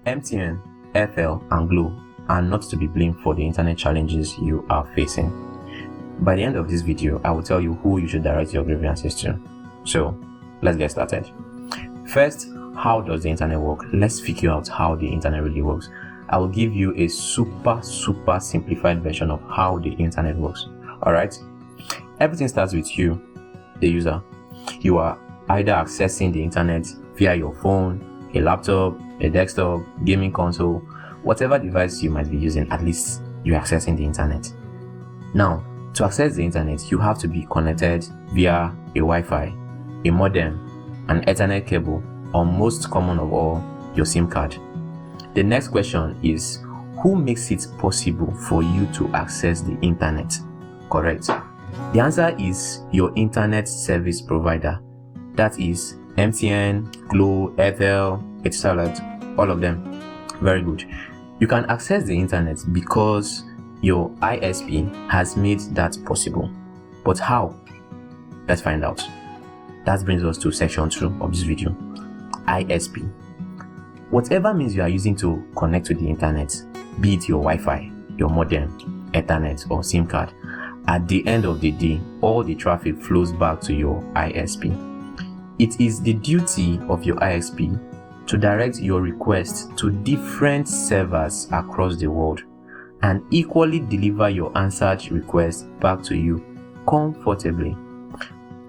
MTN, Airtel, and Glo are not to be blamed for the internet challenges you are facing. By the end of this video, I will tell you who you should direct your grievances to. So, let's get started. First, how does the internet work? Let's figure out how the internet really works. I will give you a super simplified version of how the internet works. Alright? Everything starts with you, the user. You are either accessing the internet via your phone, a laptop, a desktop, gaming console, whatever device you might be using, at least you're accessing the internet. Now, to access the internet, you have to be connected via a Wi-Fi, a modem, an Ethernet cable, or most common of all, your SIM card. The next question is, who makes it possible for you to access the internet? Correct. The answer is your internet service provider. That is MTN, Glo, Airtel, etc. All of them. Very good. You can access the internet because your ISP has made that possible. But how? Let's find out. That brings us to section 2 of this video. ISP. Whatever means you are using to connect to the internet, be it your Wi-Fi, your modem, Ethernet, or SIM card, at the end of the day, all the traffic flows back to your ISP. It is the duty of your ISP to direct your request to different servers across the world and equally deliver your answered request back to you comfortably.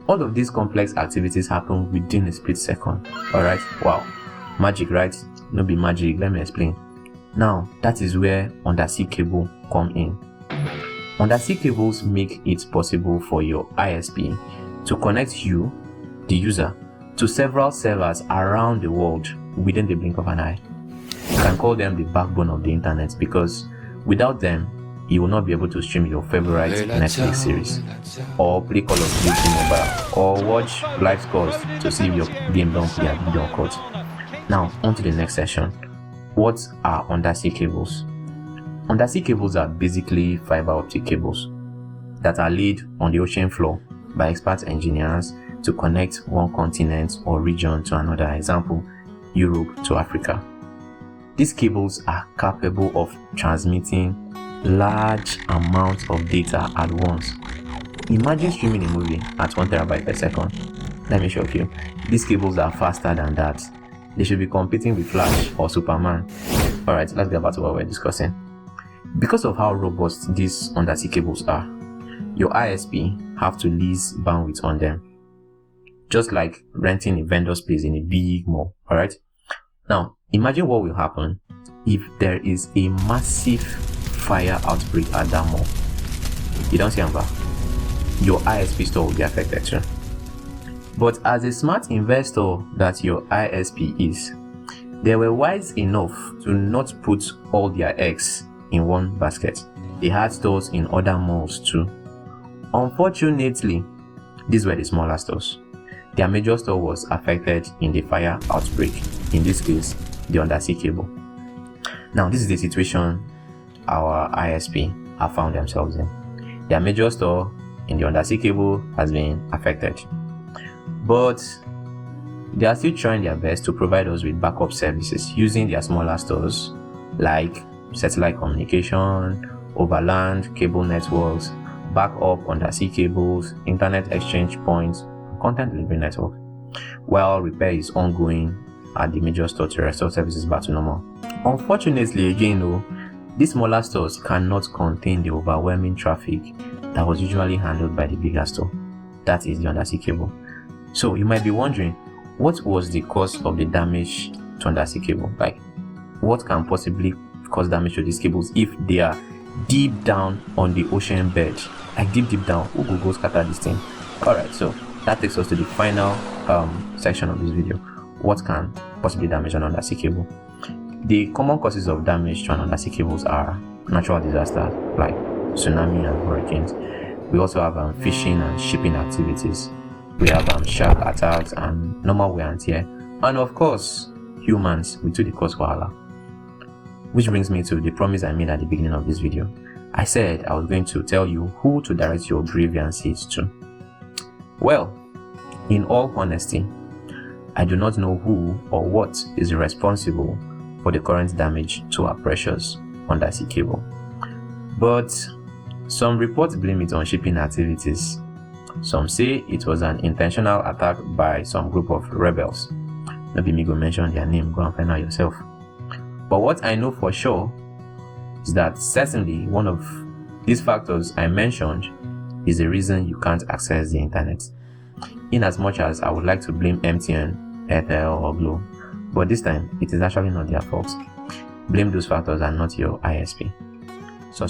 All of these complex activities happen within a split second. Alright, wow, magic, right? No be magic, let me explain. Now, that is where undersea cable come in. Undersea cables make it possible for your ISP to connect you, the user, to several servers around the world within the blink of an eye. You can call them the backbone of the internet because without them, you will not be able to stream your favorite Netflix series, or play Call of Duty mobile, or watch live scores to see if your game don't play at video cut. Now, on to the next session. What are undersea cables? Undersea cables are basically fiber optic cables that are laid on the ocean floor by expert engineers to connect one continent or region to another, example, Europe to Africa. These cables are capable of transmitting large amounts of data at once. Imagine streaming a movie at 1 terabyte per second. Let me shock you. These cables are faster than that. They should be competing with Flash or Superman. Alright, let's get back to what we're discussing. Because of how robust these undersea cables are, your ISP have to lease bandwidth on them, just like renting a vendor space in a big mall. Alright? Now, imagine what will happen if there is a massive fire outbreak at that mall. You don't see Amber? Your ISP store will be affected too. But as a smart investor that your ISP is, they were wise enough to not put all their eggs in one basket. They had stores in other malls too. Unfortunately, these were the smaller stores. Their major store was affected in the fire outbreak, in this case, the undersea cable. Now, this is the situation our ISP have found themselves in. Their major store in the undersea cable has been affected. But they are still trying their best to provide us with backup services using their smaller stores like satellite communication, overland cable networks, backup undersea cables, internet exchange points, content delivery network, while repair is ongoing at the major store to restore services back to normal. Unfortunately, again though, these smaller stores cannot contain the overwhelming traffic that was usually handled by the bigger store, that is the undersea cable. So you might be wondering, what was the cause of the damage to undersea cable? Like, what can possibly cause damage to these cables if they are deep down on the ocean bed? Like deep down, who will go scatter this thing? Alright, so that takes us to the final section of this video. What can possibly damage an undersea cable? The common causes of damage to an undersea cables are natural disasters like tsunami and hurricanes. We also have fishing and shipping activities. We have shark attacks and normal wear and tear. And of course, humans, we do the cause wahala. Which brings me to the promise I made at the beginning of this video. I said I was going to tell you who to direct your grievances to. Well, in all honesty, I do not know who or what is responsible for the current damage to our precious undersea cable. But some reports blame it on shipping activities. Some say it was an intentional attack by some group of rebels. Maybe me go mention their name, go and find out yourself. But what I know for sure is that certainly one of these factors I mentioned is the reason you can't access the internet. In as much as I would like to blame MTN, Airtel or Glo, but this time it is actually not their fault. Blame those factors and not your ISP. So